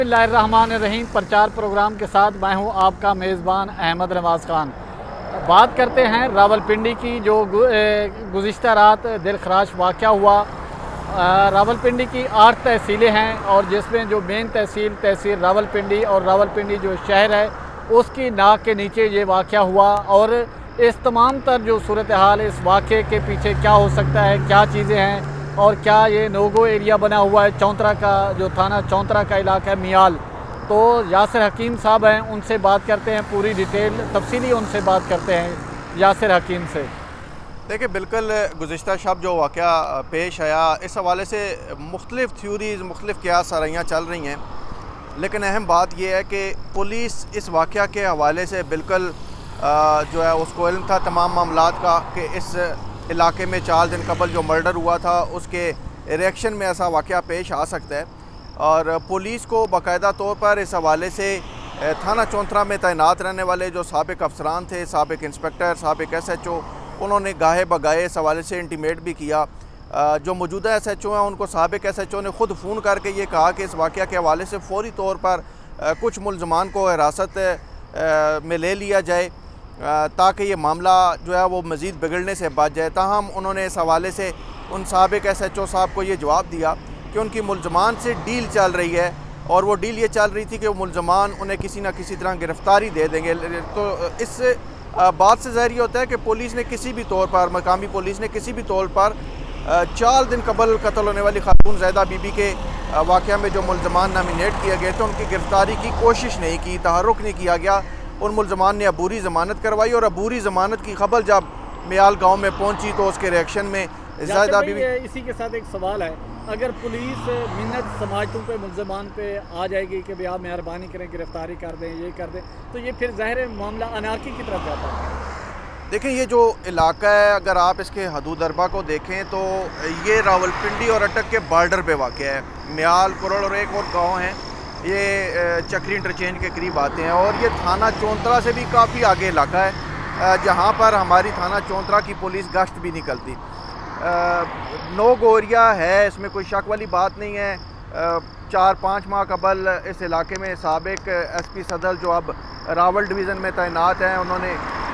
बिस्मिल्लाहिर्रहमानिर्रहीम। प्रचार प्रोग्राम के साथ मैं हूं आपका मेज़बान अहमद नवाज़ खान। बात करते हैं रावलपिंडी की, जो गुज़िश्ता रात दिलखराश वाक़या हुआ। रावलपिंडी की 8 तहसीलें हैं और जिसमें जो मेन तहसील रावलपिंडी और रावलपिंडी जो शहर है उसकी नाक के नीचे ये वाक़या हुआ। और इस तमाम तर जो सूरत हाल, इस वाक़े के पीछे क्या हो सकता है, क्या चीज़ें हैं और क्या ये नोगो एरिया बना हुआ है, चौंतरा का जो थाना चौंतरा का इलाका है मियाल। तो यासिर हकीम साहब हैं, उनसे बात करते हैं, पूरी डिटेल तफसीली उनसे बात करते हैं यासिर हकीम से। देखिए, बिल्कुल गुज़िश्ता शब जो वाक़या पेश आया, इस हवाले से मुख्तलिफ़ थ्योरीज़, मुख्तलिफ़ क़यास सारियाँ चल रही हैं, लेकिन अहम बात यह है कि पुलिस इस वाक़या के हवाले से बिल्कुल जो है उसको इल्म था तमाम मामलात का कि इस इलाके में 4 दिन कबल जो मर्डर हुआ था उसके रिएक्शन में ऐसा वाक़या पेश आ सकता है। और पुलिस को बाकायदा तौर पर इस हवाले से थाना चौंतरा में तैनात रहने वाले जो साबिक अफसरान थे, साबिक इंस्पेक्टर, साबिक SHO, उन्होंने गाहे बगाए इस हवाले से इंटीमेट भी किया। जो मौजूदा SHO हैं उनको साबिक SHO ने ख़ुद फ़ोन करके ये कहा कि इस वाक़या के हवाले से फ़ौरी तौर पर कुछ मुलज़मान को हिरासत में ले लिया जाए ताकि ये मामला जो है वो मज़ीद बिगड़ने से बच जाए। ताहम उन्होंने इस हवाले से उन साबिक SHO साहब को ये जवाब दिया कि उनकी मुलज़मान से डील चल रही है और वो डील ये चल रही थी कि वो मुलज़मान उन्हें किसी न किसी तरह गिरफ़्तारी दे देंगे। तो इस बात से ज़ाहिर होता है कि पुलिस ने किसी भी तौर पर, मकामी पुलिस ने किसी भी तौर पर 4 दिन कबल कत्ल होने वाली खातून ज़ैदा बीबी के वाक़या में जो मुलज़मान नामिनेट किए गए थे उनकी गिरफ़्तारी की कोशिश नहीं की, तहर्रुक नहीं किया गया। उन मुलज़मान ने अबूरी ज़मानत करवाई और अबूरी ज़मानत की खबर जब मियाल गांव में पहुंची तो उसके रिएक्शन में ज़ैदा बीबी। इसी के साथ एक सवाल है, अगर पुलिस मिन्नत समाजतों पे मुलज़मान पे आ जाएगी कि भाई आप मेहरबानी करें, गिरफ़्तारी कर दें, ये कर दें, तो ये फिर ज़ाहिर मामला अनार्की की तरफ जाता है। देखें, ये जो इलाका है अगर आप इसके हदूद अरबा को देखें तो ये रावलपिंडी और अटक के बॉर्डर पे वाक़या है। मियाल, कुरल और एक और गाँव हैं, ये चक्री इंटरचेंज के करीब आते हैं और ये थाना चौंतरा से भी काफ़ी आगे इलाका है जहाँ पर हमारी थाना चौंतरा की पुलिस गश्त भी निकलती। नो गोरिया है, इसमें कोई शक वाली बात नहीं है। 4-5 माह कबल इस इलाके में साबिक SP सदर जो अब रावल डिवीज़न में तैनात हैं, उन्होंने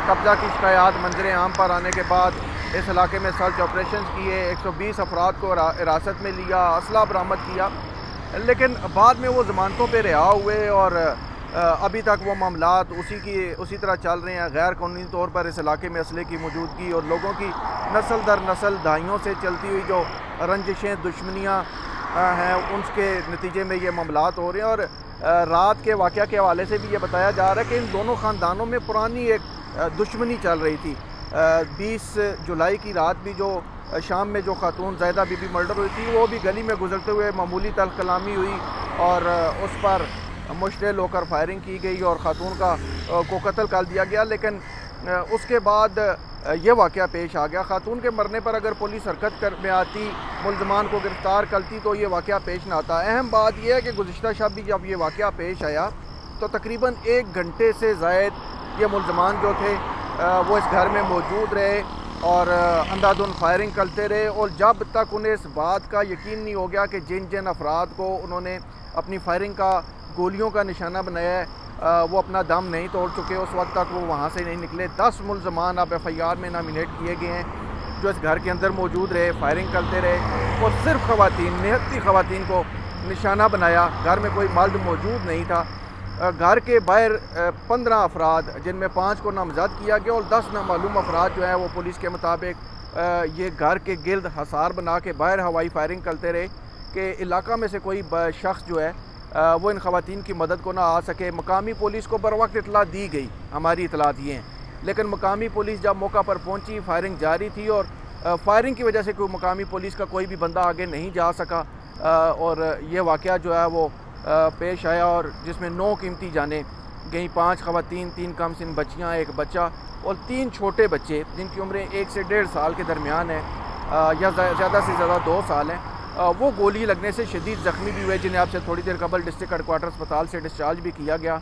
कब्ज़ा की शिकायत मंजर आम पर आने के बाद इस इलाके में सर्च ऑपरेशन किए, 120 अफराद को हिरासत में लिया, असला बरामद किया, लेकिन बाद में वो ज़मानतों पे रिहा हुए और अभी तक वो मामलात उसी तरह चल रहे हैं। गैर कानूनी तौर पर इस इलाके में असले की मौजूदगी और लोगों की नस्ल दर नस्ल दहाइयों से चलती हुई जो रंजिशें, दुश्मनियाँ हैं, उसके नतीजे में ये मामलात हो रहे हैं। और रात के वाक़या के हवाले से भी ये बताया जा रहा है कि इन दोनों ख़ानदानों में पुरानी एक दुश्मनी चल रही थी। 20 जुलाई की रात भी जो शाम में जो खातून ज़ैदा बीबी मर्डर हुई थी, वो भी गली में गुजरते हुए मामूली तल्ख कलामी हुई और उस पर मुश्तल होकर फायरिंग की गई और ख़ातून को कत्ल कर दिया गया। लेकिन उसके बाद ये वाक़या पेश आ गया। ख़ातून के मरने पर अगर पुलिस हरकत में आती, मुलज़मान को गिरफ़्तार करती तो ये वाक़या पेश ना आता। अहम बात यह है कि गुज़िश्ता शब भी जब ये वाक़या पेश आया तो तकरीबन 1 घंटे से ज़ायद ये मुलज़मान जो थे वो इस घर में मौजूद रहे और अंधाधुंध फायरिंग करते रहे। और जब तक उन्हें इस बात का यकीन नहीं हो गया कि जिन जिन अफराद को उन्होंने अपनी फायरिंग का गोलियों का निशाना बनाया है वो अपना दम नहीं तोड़ चुके, उस वक्त तक वो वहाँ से नहीं निकले। 10 मुलज़मान अब FIR में नामिनेट किए गए हैं जो इस घर के अंदर मौजूद रहे, फायरिंग करते रहे और सिर्फ ख़वातीन, निहत्ती ख़वातीन को निशाना बनाया। घर में कोई मर्द मौजूद नहीं था। घर के बाहर 15 अफराद, जिनमें 5 को नामज़द किया गया और 10 नामालूम अफराद जो हैं वो पुलिस के मुताबिक ये घर के गिर्द हसार बना के बाहर हवाई फायरिंग करते रहे कि इलाका में से कोई शख्स जो है वो इन ख़वातीन की मदद को ना आ सके। मकामी पुलिस को बर वक्त इतला दी गई, हमारी इतलात ये हैं, लेकिन मकामी पुलिस जब मौका पर पहुंची, फायरिंग जारी थी और फायरिंग की वजह से कोई मकामी पुलिस का कोई भी बंदा आगे नहीं जा सका और ये वाक़या जो है वो पेश आया और जिसमें 9 कीमती जानें गई, 5 ख़वातीन, 3 कम सिन बच्चियाँ, 1 बच्चा और 3 छोटे बच्चे जिनकी उम्रें 1 से 1.5 साल के दरमियान है या ज़्यादा से ज़्यादा 2 साल हैं। वो गोली लगने से शदीद ज़ख्मी भी हुए, जिन्हें आपसे थोड़ी देर कबल डिस्ट्रिक्ट हेडक्वार्टर अस्पताल से डिस्चार्ज भी किया गया।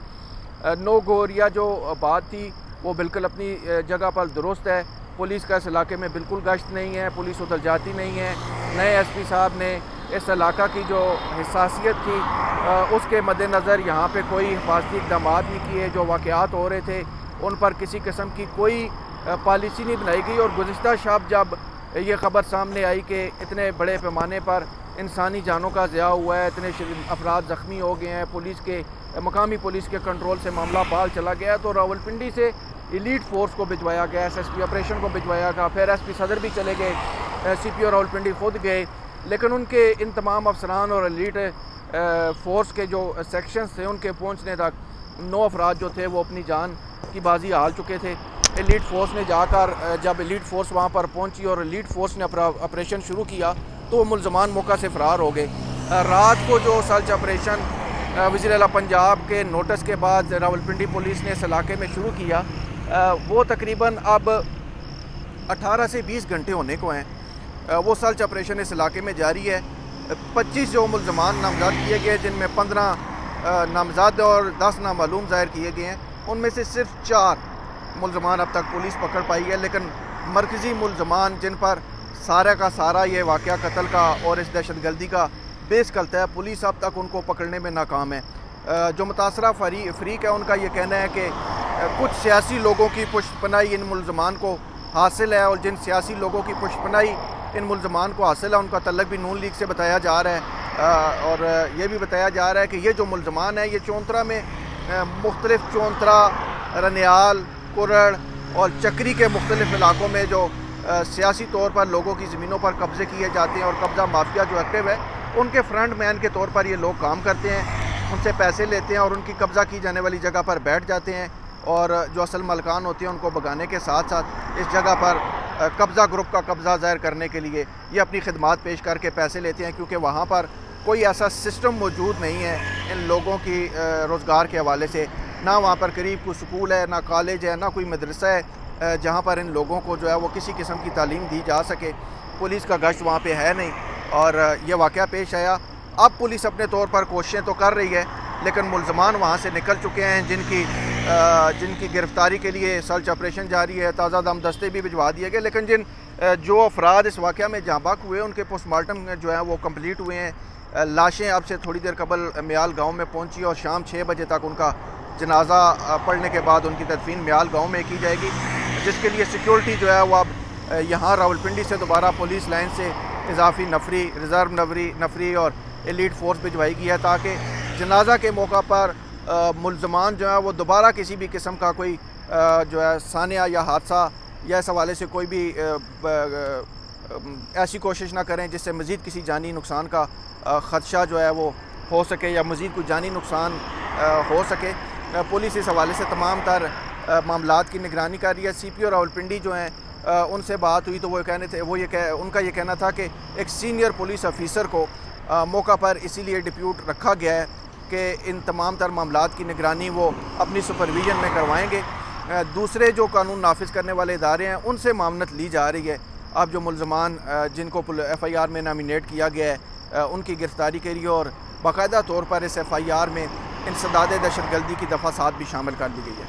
नो गोरिया जो बात थी वो बिल्कुल अपनी जगह पर दुरुस्त है। पुलिस का इस इलाके में बिल्कुल गश्त नहीं है, पुलिस उधर जाती नहीं है। नए SP साहब ने اس علاقہ کی جو حساسیت تھی اس کے مد نظر یہاں پہ کوئی حفاظتی اقدامات نہیں کیے. جو واقعات ہو رہے تھے ان پر کسی قسم کی کوئی پالیسی نہیں بنائی گئی. اور گزشتہ شب جب یہ خبر سامنے آئی کہ اتنے بڑے پیمانے پر انسانی جانوں کا ضیاع ہوا ہے, اتنے افراد زخمی ہو گئے ہیں, مقامی پولیس کے کنٹرول سے معاملہ بحال چلا گیا, تو راولپنڈی سے ایلیٹ فورس کو بھجوایا گیا, ایس ایس پی آپریشن کو بھجوایا گیا, پھر ایس پی صدر بھی چلے گئے, سی پی او راولپنڈی خود گئے. لیکن ان کے ان تمام افسران اور ایلیٹ فورس کے جو سیکشنز تھے ان کے پہنچنے تک 9 افراد جو تھے وہ اپنی جان کی بازی ہار چکے تھے. ایلیٹ فورس نے جا کر جب ایلیٹ فورس وہاں پر پہنچی اور ایلیٹ فورس نے آپریشن شروع کیا تو وہ ملزمان موقع سے فرار ہو گئے. رات کو جو سرچ آپریشن وزیر اعلیٰ پنجاب کے نوٹس کے بعد راولپنڈی پولیس نے اس علاقے میں شروع کیا, وہ تقریباً اب 18 سے 20 گھنٹے ہونے کو ہیں. وہ سرچ آپریشن اس علاقے میں جاری ہے. 25 جو ملزمان نامزد کیے گئے, جن میں 15 نامزد اور 10 نامعلوم ظاہر کیے گئے ہیں. ان میں سے صرف 4 ملزمان اب تک پولیس پکڑ پائی ہے, لیکن مرکزی ملزمان جن پر سارا کا سارا یہ واقعہ قتل کا اور اس دہشت گردی کا بیس کرتا ہے, پولیس اب تک ان کو پکڑنے میں ناکام ہے. جو متاثرہ فریق ہے ان کا یہ کہنا ہے کہ کچھ سیاسی لوگوں کی پشت پناہی ان ملزمان کو حاصل ہے, اور جن سیاسی لوگوں کی پشت پناہی ان ملزمان کو حاصل ہے ان کا تعلق بھی نون لیگ سے بتایا جا رہا ہے. اور یہ بھی بتایا جا رہا ہے کہ یہ جو ملزمان ہیں یہ چونترا میں مختلف چونترا, رنیال, کرڑ اور چکری کے مختلف علاقوں میں جو سیاسی طور پر لوگوں کی زمینوں پر قبضے کیے جاتے ہیں اور قبضہ مافیا جو ایکٹیو ہے ان کے فرنٹ مین کے طور پر یہ لوگ کام کرتے ہیں, ان سے پیسے لیتے ہیں اور ان کی قبضہ کی جانے والی جگہ پر بیٹھ جاتے ہیں, اور جو اصل مالکان ہوتے ہیں ان کو بھگانے کے ساتھ ساتھ اس جگہ پر قبضہ گروپ کا قبضہ ظاہر کرنے کے لیے یہ اپنی خدمات پیش کر کے پیسے لیتے ہیں, کیونکہ وہاں پر کوئی ایسا سسٹم موجود نہیں ہے ان لوگوں کی روزگار کے حوالے سے. نہ وہاں پر قریب کوئی سکول ہے, نہ کالج ہے, نہ کوئی مدرسہ ہے جہاں پر ان لوگوں کو جو ہے وہ کسی قسم کی تعلیم دی جا سکے. پولیس کا گشت وہاں پہ ہے نہیں اور یہ واقعہ پیش آیا. اب پولیس اپنے طور پر کوششیں تو کر رہی ہے, لیکن ملزمان وہاں سے نکل چکے ہیں جن کی گرفتاری کے لیے سرچ آپریشن جاری ہے. تازہ دم دستے بھی بھجوا دیے گئے, لیکن جو افراد اس واقعہ میں جاں بحق ہوئے ان کے پوسٹ مارٹم جو ہیں وہ کمپلیٹ ہوئے ہیں. لاشیں اب سے تھوڑی دیر قبل میال گاؤں میں پہنچی اور شام 6 بجے تک ان کا جنازہ پڑھنے کے بعد ان کی تدفین میال گاؤں میں کی جائے گی, جس کے لیے سیکیورٹی جو ہے وہ اب یہاں راولپنڈی سے دوبارہ پولیس لائن سے اضافی نفری, ریزرو نفری اور ایلیٹ فورس بھجوائی گئی ہے, تاکہ جنازہ کے موقع پر ملزمان جو ہیں وہ دوبارہ کسی بھی قسم کا کوئی جو ہے سانحہ یا حادثہ یا اس حوالے سے کوئی بھی ایسی کوشش نہ کریں جس سے مزید کسی جانی نقصان کا خدشہ جو ہے وہ ہو سکے یا مزید کوئی جانی نقصان ہو سکے. پولیس اس حوالے سے تمام تر معاملات کی نگرانی کر رہی ہے. سی پی او راولپنڈی جو ہیں ان سے بات ہوئی تو وہ ان کا یہ کہنا تھا کہ ایک سینئر پولیس افیسر کو موقع پر اسی لیے ڈپیوٹ رکھا گیا ہے کہ ان تمام تر معاملات کی نگرانی وہ اپنی سپرویژن میں کروائیں گے. دوسرے جو قانون نافذ کرنے والے ادارے ہیں ان سے معاونت لی جا رہی ہے. اب جو ملزمان جن کو ایف آئی آر میں نامینیٹ کیا گیا ہے ان کی گرفتاری کے لیے اور باقاعدہ طور پر اس ایف آئی آر میں انسداد دہشت گردی کی دفعہ 7 بھی شامل کر دی گئی ہے.